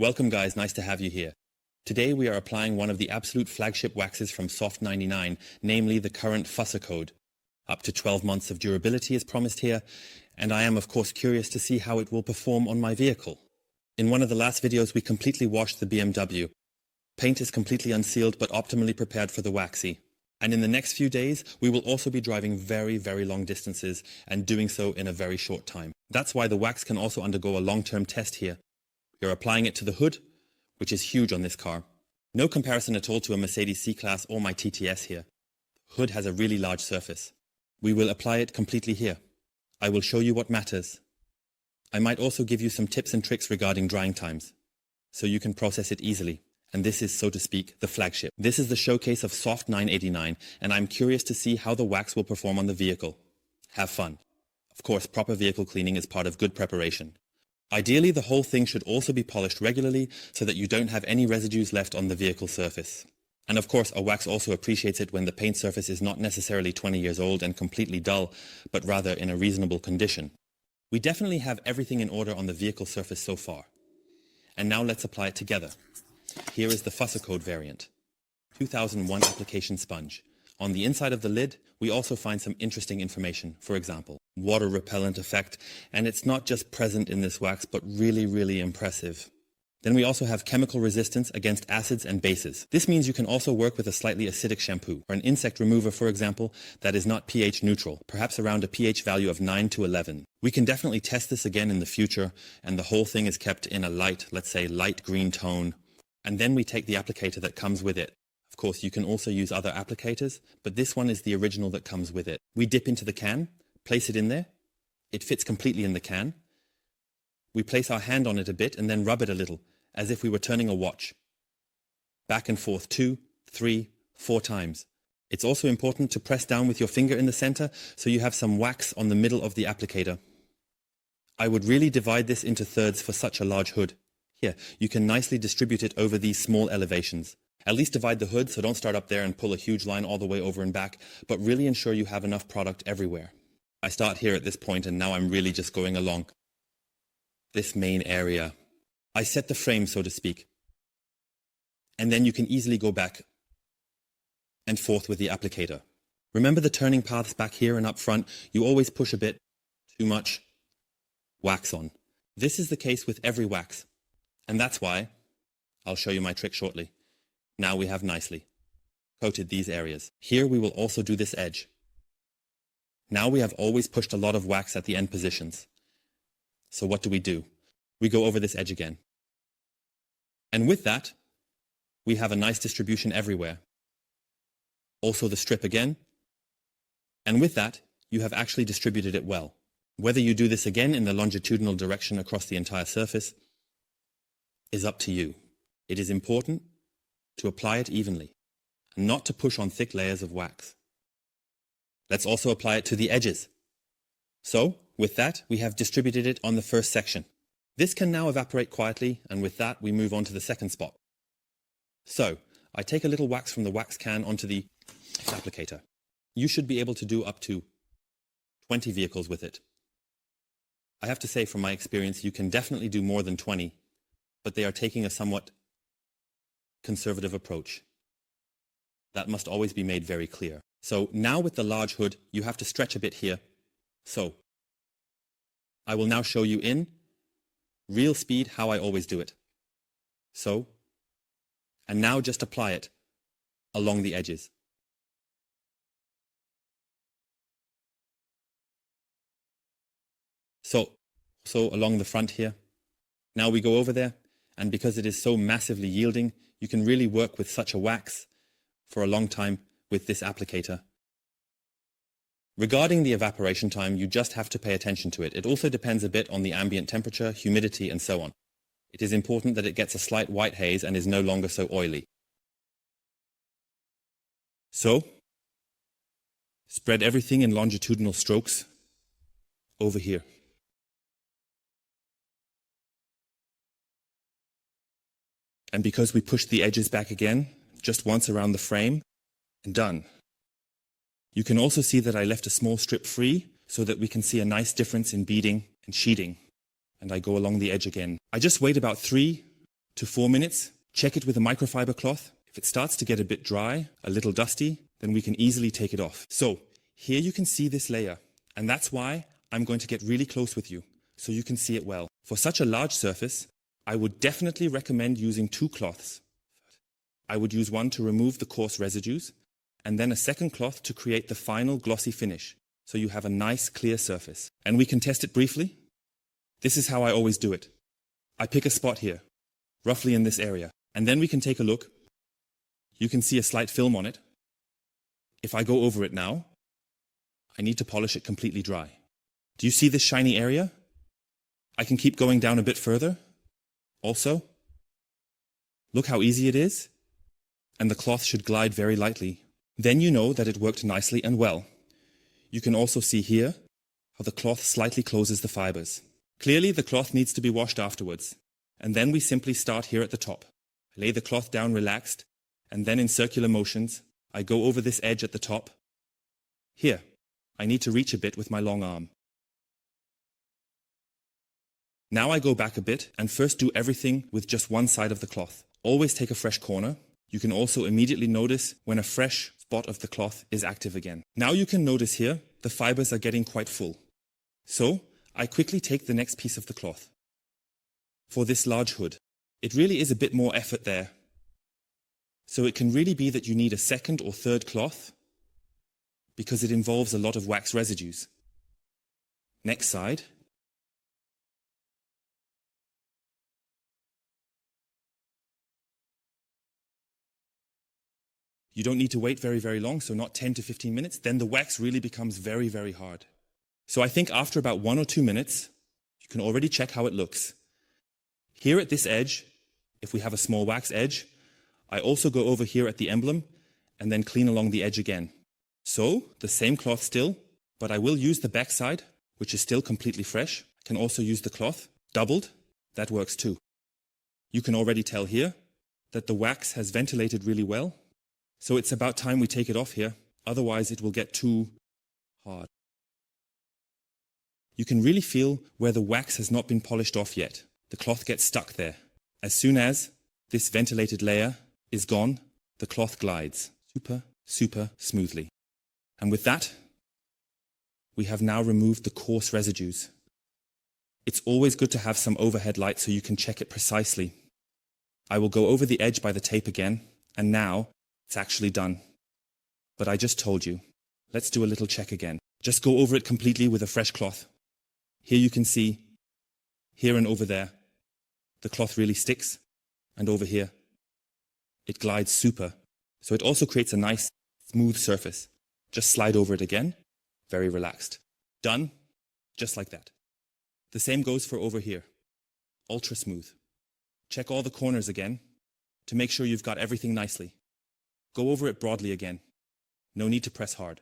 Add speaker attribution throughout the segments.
Speaker 1: Welcome guys, nice to have you here. Today we are applying one of the absolute flagship waxes from Soft99, namely the current Fusso Coat. Up to 12 months of durability is promised here, and I am of course curious to see how it will perform on my vehicle. In one of the last videos we completely washed the BMW. Paint is completely unsealed but optimally prepared for the waxy. And in the next few days we will also be driving very long distances and doing so in a very short time. That's why the wax can also undergo a long-term test here. You're applying it to the hood, which is huge on this car. No comparison at all to a Mercedes C-Class or my TTS here. Hood has a really large surface. We will apply it completely here. I will show you what matters. I might also give you some tips and tricks regarding drying times, so you can process it easily. And this is, so to speak, the flagship. This is the showcase of Soft99, and I'm curious to see how the wax will perform on the vehicle. Have fun. Of course, proper vehicle cleaning is part of good preparation. Ideally, the whole thing should also be polished regularly so that you don't have any residues left on the vehicle surface. And of course, a wax also appreciates it when the paint surface is not necessarily 20 years old and completely dull, but rather in a reasonable condition. We definitely have everything in order on the vehicle surface so far. And now let's apply it together. Here is the Fusso Coat variant. 2001 application sponge. On the inside of the lid, we also find some interesting information. For example, water repellent effect, and it's not just present in this wax, but really impressive. Then we also have chemical resistance against acids and bases. This means you can also work with a slightly acidic shampoo, or an insect remover, for example, that is not pH neutral, perhaps around a pH value of 9 to 11. We can definitely test this again in the future, and the whole thing is kept in a light, let's say light green tone. And then we take the applicator that comes with it. Of course, you can also use other applicators, but this one is the original that comes with it. We dip into the can, place it in there. It fits completely in the can. We place our hand on it a bit and then rub it a little, as if we were turning a watch. Back and forth 2, 3, 4 times. It's also important to press down with your finger in the center so you have some wax on the middle of the applicator. I would really divide this into thirds for such a large hood. Here, you can nicely distribute it over these small elevations. At least divide the hood, so don't start up there and pull a huge line all the way over and back, but really ensure you have enough product everywhere. I start here at this point and now I'm really just going along this main area. I set the frame, so to speak. And then you can easily go back and forth with the applicator. Remember the turning paths back here and up front? You always push a bit too much wax on. This is the case with every wax. And that's why, I'll show you my trick shortly. Now we have nicely coated these areas. Here we will also do this edge. Now we have always pushed a lot of wax at the end positions. So what do? We go over this edge again. And with that, we have a nice distribution everywhere. Also the strip again. And with that, you have actually distributed it well. Whether you do this again in the longitudinal direction across the entire surface is up to you. It is important to apply it evenly and not to push on thick layers of wax. Let's also apply it to the edges. So, with that, we have distributed it on the first section. This can now evaporate quietly, and with that, we move on to the second spot. So, I take a little wax from the wax can onto the applicator. You should be able to do up to 20 vehicles with it. I have to say, from my experience, you can definitely do more than 20, but they are taking a somewhat conservative approach. That must always be made very clear. So now with the large hood, you have to stretch a bit here. So I will now show you in real speed how I always do it. So, and now just apply it along the edges. So along the front here. Now we go over there, and because it is so massively yielding, you can really work with such a wax for a long time with this applicator. Regarding the evaporation time, you just have to pay attention to it. It also depends a bit on the ambient temperature, humidity, and so on. It is important that it gets a slight white haze and is no longer so oily. So, spread everything in longitudinal strokes over here. And because we pushed the edges back again, just once around the frame, and done. You can also see that I left a small strip free so that we can see a nice difference in beading and sheeting. And I go along the edge again. I just wait about 3 to 4 minutes. Check it with a microfiber cloth. If it starts to get a bit dry, a little dusty, then we can easily take it off. So here you can see this layer, and that's why I'm going to get really close with you so you can see it well. For such a large surface, I would definitely recommend using 2 cloths. I would use one to remove the coarse residues, and then a second cloth to create the final glossy finish, so you have a nice clear surface. And we can test it briefly. This is how I always do it. I pick a spot here, roughly in this area, and then we can take a look. You can see a slight film on it. If I go over it now, I need to polish it completely dry. Do you see this shiny area? I can keep going down a bit further. Also, look how easy it is. And the cloth should glide very lightly. Then you know that it worked nicely and well. You can also see here how the cloth slightly closes the fibers. Clearly the cloth needs to be washed afterwards. And then we simply start here at the top. I lay the cloth down relaxed, and then in circular motions, I go over this edge at the top. Here, I need to reach a bit with my long arm. Now I go back a bit and first do everything with just one side of the cloth. Always take a fresh corner. You can also immediately notice when a fresh spot of the cloth is active again. Now you can notice here, the fibers are getting quite full. So, I quickly take the next piece of the cloth. For this large hood, it really is a bit more effort there. So it can really be that you need a second or third cloth because it involves a lot of wax residues. Next side. You don't need to wait very long, so not 10 to 15 minutes. Then the wax really becomes very hard. So I think after about 1 or 2 minutes, you can already check how it looks. Here at this edge, if we have a small wax edge, I also go over here at the emblem and then clean along the edge again. So, the same cloth still, but I will use the back side, which is still completely fresh. I can also use the cloth, doubled, that works too. You can already tell here that the wax has ventilated really well. So it's about time we take it off here, otherwise it will get too hard. You can really feel where the wax has not been polished off yet. The cloth gets stuck there. As soon as this ventilated layer is gone, the cloth glides super smoothly. And with that, we have now removed the coarse residues. It's always good to have some overhead light so you can check it precisely. I will go over the edge by the tape again, and now it's actually done. But I just told you. Let's do a little check again. Just go over it completely with a fresh cloth. Here you can see, here and over there, the cloth really sticks, and over here, it glides super. So it also creates a nice, smooth surface. Just slide over it again, very relaxed. Done, just like that. The same goes for over here, ultra smooth. Check all the corners again to make sure you've got everything nicely. Go over it broadly again. No need to press hard.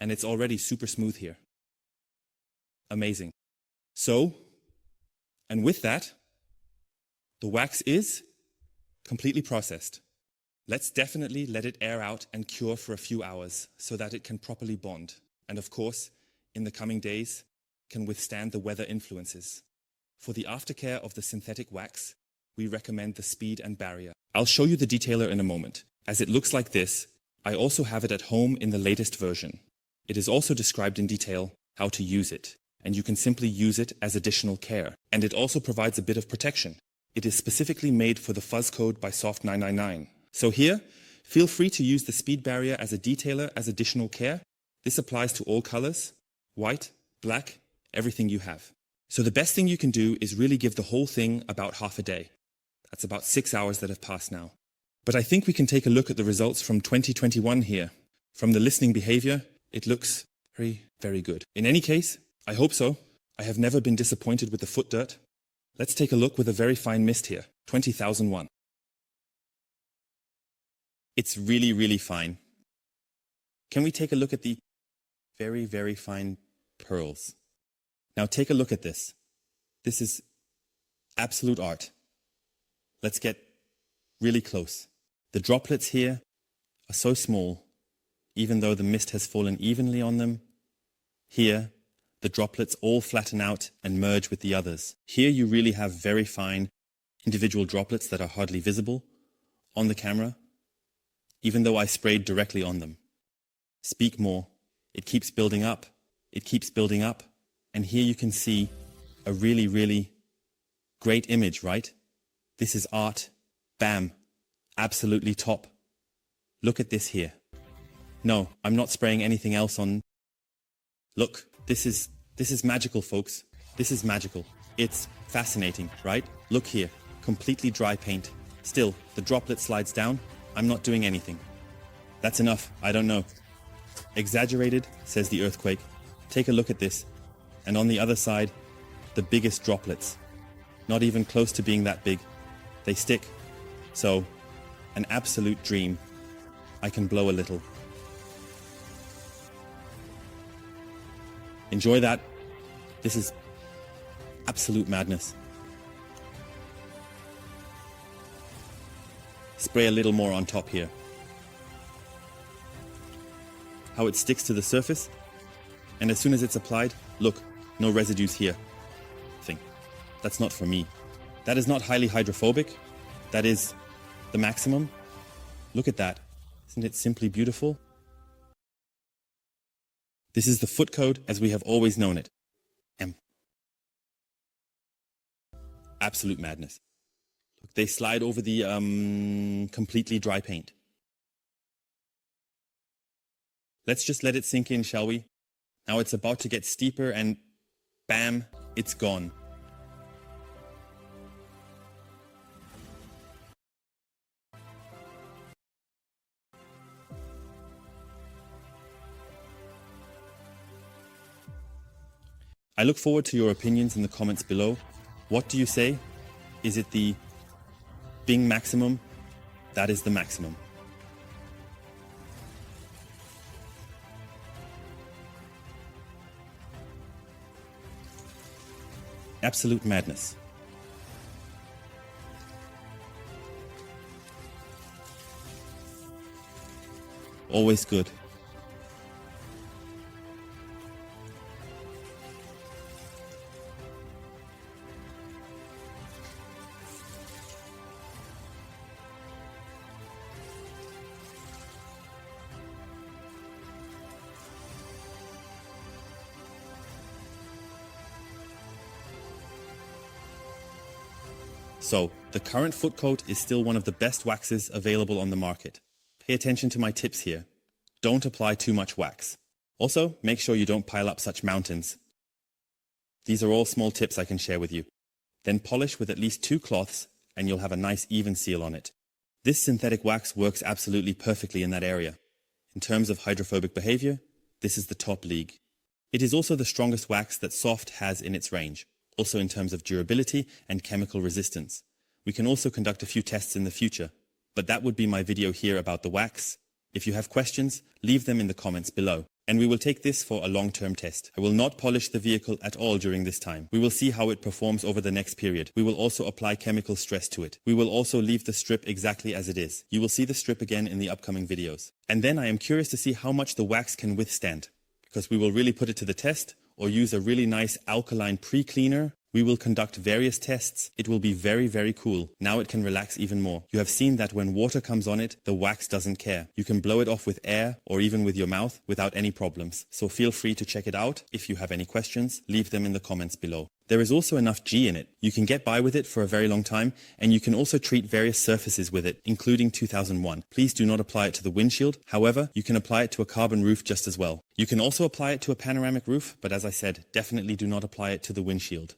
Speaker 1: And it's already super smooth here. Amazing. So, and with that, the wax is completely processed. Let's definitely let it air out and cure for a few hours so that it can properly bond. And of course, in the coming days, can withstand the weather influences. For the aftercare of the synthetic wax, we recommend the Speed&Barrier. I'll show you the detailer in a moment. As it looks like this, I also have it at home in the latest version. It is also described in detail how to use it, and you can simply use it as additional care. And it also provides a bit of protection. It is specifically made for the Fusso Coat by Soft99. So here, feel free to use the Speed&Barrier as a detailer as additional care. This applies to all colors, white, black, everything you have. So the best thing you can do is really give the whole thing about half a day. That's about 6 hours that have passed now. But I think we can take a look at the results from 2021 here. From the listening behavior, it looks very good. In any case, I hope so. I have never been disappointed with the foot dirt. Let's take a look with a very fine mist here, 20,001. It's really fine. Can we take a look at the very fine pearls? Now take a look at this. This is absolute art. Let's get really close. The droplets here are so small, even though the mist has fallen evenly on them. Here, the droplets all flatten out and merge with the others. Here you really have very fine, individual droplets that are hardly visible on the camera, even though I sprayed directly on them. Speak more. It keeps building up. It keeps building up. And here you can see a really, really great image, right? This is art. Bam. Absolutely top. Look at this here. No, I'm not spraying anything else on. Look, this is magical, folks. This is magical. It's fascinating, right? Look here. Completely dry paint. Still, the droplet slides down. I'm not doing anything. That's enough. I don't know. Exaggerated, says the earthquake. Take a look at this. And on the other side, the biggest droplets. Not even close to being that big. They stick. So, an absolute dream. I can blow a little. Enjoy that. This is absolute madness. Spray a little more on top here. How it sticks to the surface. And as soon as it's applied, look, no residues here. That's not for me. That is not highly hydrophobic. That is the maximum. Look at that. Isn't it simply beautiful? This is the foot coat as we have always known it. Absolute madness. Look, they slide over the completely dry paint. Let's just let it sink in, shall we? Now it's about to get steeper and bam, it's gone. I look forward to your opinions in the comments below. What do you say? Is it the Bing maximum? That is the maximum. Absolute madness. Always good. So, the current foot coat is still one of the best waxes available on the market. Pay attention to my tips here. Don't apply too much wax. Also, make sure you don't pile up such mountains. These are all small tips I can share with you. Then polish with at least 2 cloths and you'll have a nice even seal on it. This synthetic wax works absolutely perfectly in that area. In terms of hydrophobic behavior, this is the top league. It is also the strongest wax that Soft has in its range. Also in terms of durability and chemical resistance. We can also conduct a few tests in the future, but that would be my video here about the wax. If you have questions, leave them in the comments below, and we will take this for a long-term test. I will not polish the vehicle at all during this time. We will see how it performs over the next period. We will also apply chemical stress to it. We will also leave the strip exactly as it is. You will see the strip again in the upcoming videos. And then I am curious to see how much the wax can withstand, because we will really put it to the test, or use a really nice alkaline pre-cleaner. We will conduct various tests. It will be very, very cool. Now it can relax even more. You have seen that when water comes on it, the wax doesn't care. You can blow it off with air or even with your mouth without any problems. So feel free to check it out. If you have any questions, leave them in the comments below. There is also enough G in it. You can get by with it for a very long time, and you can also treat various surfaces with it, including 2001. Please do not apply it to the windshield. However, you can apply it to a carbon roof just as well. You can also apply it to a panoramic roof, but as I said, definitely do not apply it to the windshield.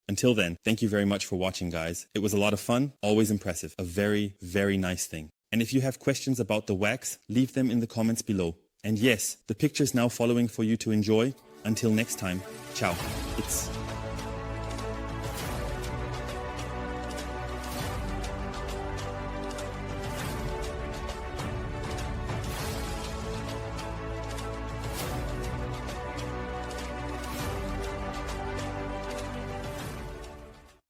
Speaker 1: Until then, thank you very much for watching, guys. It was a lot of fun, always impressive, a very, very nice thing. And if you have questions about the wax, leave them in the comments below. And yes, the picture's now following for you to enjoy. Until next time, ciao. It's